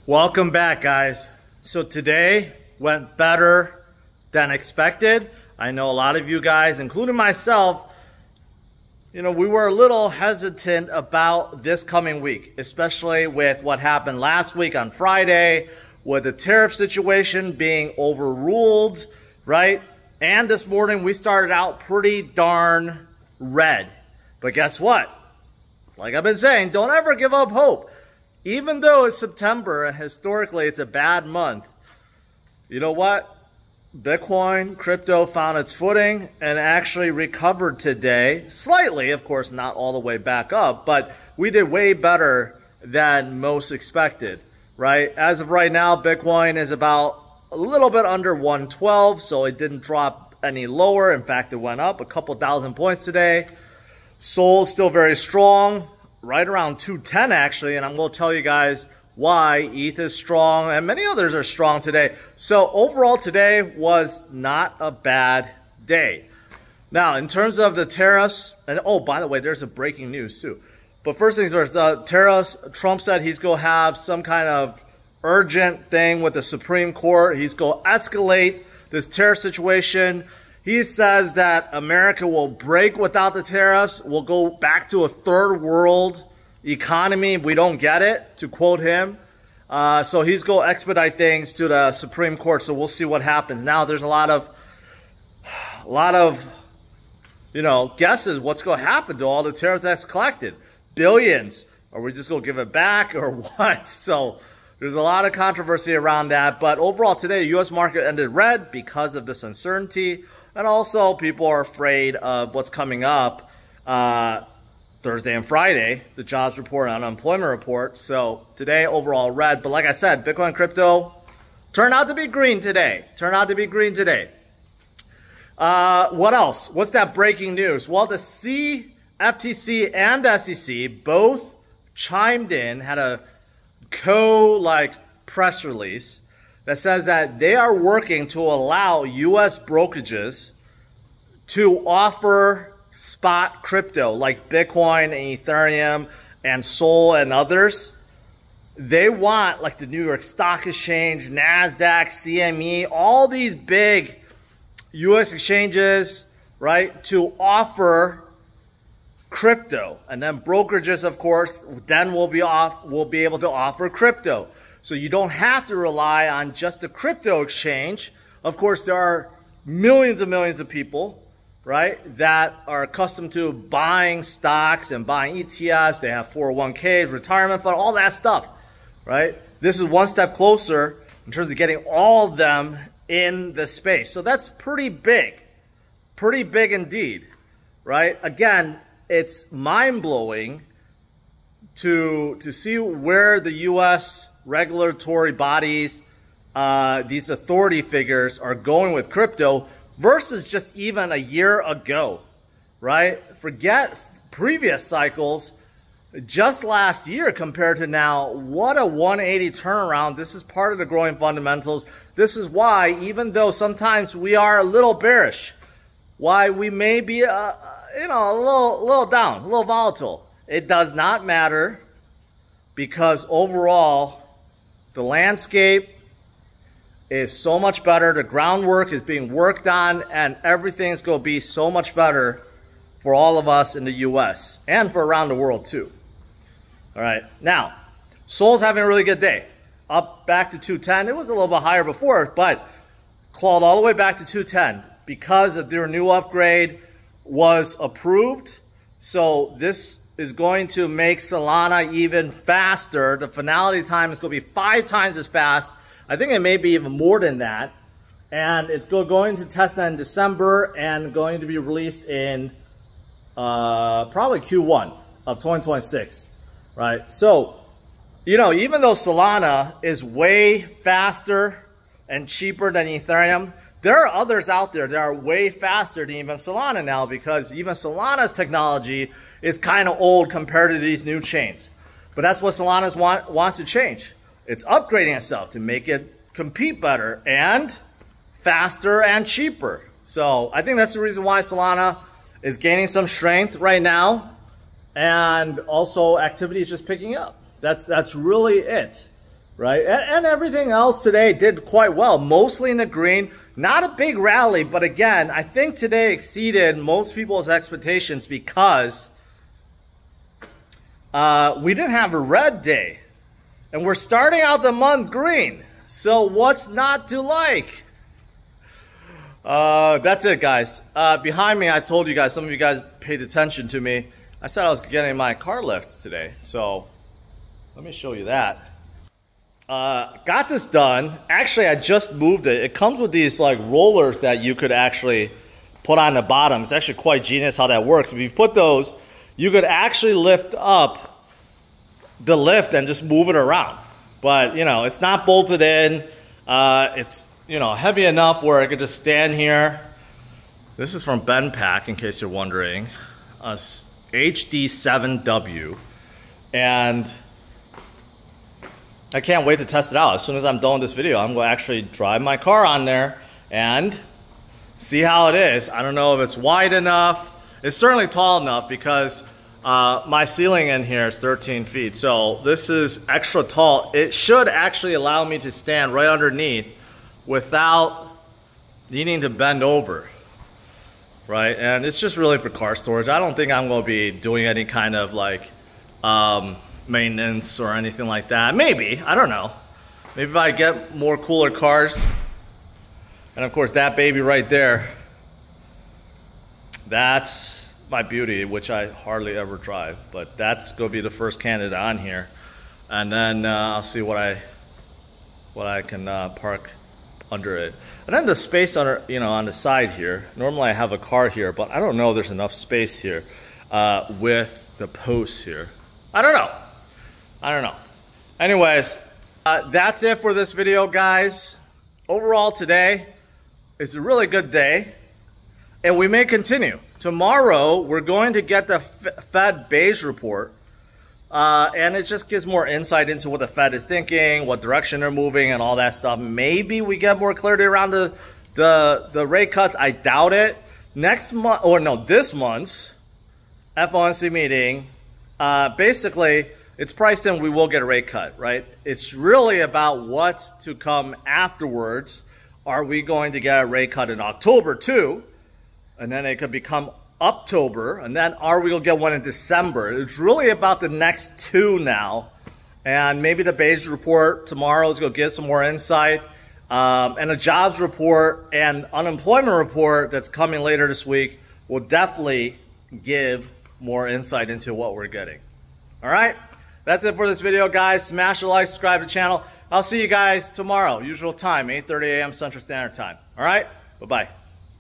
Welcome back, guys. So today went better than expected. I know a lot of you guys, including myself, we were a little hesitant about this coming week, especially with what happened last week on Friday with the tariff situation being overruled, right? And this morning we started out pretty darn red. But guess what? Like I've been saying, don't ever give up hope. Even though it's September and historically it's a bad month, you know what? Bitcoin, crypto found its footing and actually recovered today. Slightly, of course, not all the way back up, but we did way better than most expected, right? As of right now, Bitcoin is about a little bit under 112, so it didn't drop any lower. In fact, it went up a couple thousand points today. Sol's still very strong, right around 210 actually, and I'm going to tell you guys why. ETH is strong and many others are strong today. So overall today was not a bad day. Now in terms of the tariffs, and oh, by the way, there's a breaking news too. But first things first, the tariffs, Trump said he's going to have some kind of urgent thing with the Supreme Court. He's going to escalate this tariff situation. He says that America will break without the tariffs. We'll go back to a third world economy if we don't get it, to quote him. So he's going to expedite things to the Supreme Court. So we'll see what happens. Now there's a lot of guesses what's going to happen to all the tariffs that's collected. Billions. Are we just going to give it back or what? So there's a lot of controversy around that. But overall today, the U.S. market ended red because of this uncertainty. And also, people are afraid of what's coming up Thursday and Friday, the jobs report and unemployment report. So today, overall red. But like I said, Bitcoin and crypto turned out to be green today. What else? What's that breaking news? Well, the FTC and SEC both chimed in, had a press release that says that they are working to allow U.S. brokerages to offer spot crypto like Bitcoin and Ethereum and Sol and others. They want, like the New York Stock Exchange, NASDAQ, CME, all these big U.S. exchanges, right, to offer crypto. And then brokerages, of course, then will be able to offer crypto. So you don't have to rely on just a crypto exchange. Of course, there are millions of people, right, that are accustomed to buying stocks and buying ETFs. They have 401ks, retirement fund, all that stuff, right? This is one step closer in terms of getting all of them in the space. So that's pretty big indeed, right? Again, it's mind-blowing to see where the U.S. regulatory bodies, these authority figures are going with crypto versus just even a year ago, right? Forget previous cycles, just last year compared to now. What a 180 turnaround. This is part of the growing fundamentals. This is why, even though sometimes we are a little bearish, why we may be a little down, a little volatile, it does not matter, because overall the landscape is so much better. The groundwork is being worked on, and everything's going to be so much better for all of us in the U.S. and for around the world too. All right, now Sol's having a really good day, up back to 210. It was a little bit higher before, but clawed all the way back to 210 because of their new upgrade was approved. So this is going to make Solana even faster. The finality time is going to be 5 times as fast. I think it may be even more than that. And it's going to testnet in December and going to be released in probably Q1 of 2026, right? So, even though Solana is way faster and cheaper than Ethereum, there are others out there that are way faster than even Solana now, because even Solana's technology is kind of old compared to these new chains. But that's what Solana wants to change. It's upgrading itself to make it compete better and faster and cheaper. So I think that's the reason why Solana is gaining some strength right now. And also activity is just picking up. That's really it. right? And everything else today did quite well, mostly in the green. Not a big rally, but again, I think today exceeded most people's expectations because we didn't have a red day. And we're starting out the month green. So what's not to like? That's it, guys. Behind me, I told you guys, some of you guys paid attention to me. I said I was getting my car lift today. So let me show you that. Got this done. Actually, I just moved it. It comes with these like rollers that you could actually put on the bottom. It's actually quite genius how that works. If you put those, you could actually lift up the lift and just move it around. But, you know, it's not bolted in. It's, you know, heavy enough where I could just stand here. This is from Ben Pack, in case you're wondering. HD7W. And I can't wait to test it out. As soon as I'm done with this video, I'm going to actually drive my car on there and see how it is. I don't know if it's wide enough. It's certainly tall enough because my ceiling in here is 13 feet. So this is extra tall. It should actually allow me to stand right underneath without needing to bend over, right? And it's just really for car storage. I don't think I'm going to be doing any kind of like maintenance or anything like that. Maybe, I don't know. Maybe if I get more cooler cars. And of course that baby right there, that's my beauty, which I hardly ever drive, but that's gonna be the first candidate on here. And then I'll see what I can park under it. And then the space under, you know, on the side here, normally I have a car here, but I don't know if there's enough space here with the posts here. I don't know. Anyways, that's it for this video, guys. Overall, today is a really good day, and we may continue. Tomorrow, we're going to get the Fed beige report, and it just gives more insight into what the Fed is thinking, what direction they're moving, and all that stuff. Maybe we get more clarity around the rate cuts. I doubt it. Next month, or no, this month's FOMC meeting, basically, it's priced in we will get a rate cut, right? It's really about what's to come afterwards. Are we going to get a rate cut in October too? And then it could become October. And then are we going to get one in December? It's really about the next two now. And maybe the beige report tomorrow is going to give some more insight. And a jobs report and unemployment report that's coming later this week will definitely give more insight into what we're getting. All right, that's it for this video, guys. Smash the like, subscribe to the channel. I'll see you guys tomorrow, usual time, 8:30 a.m. Central Standard Time. All right, bye-bye.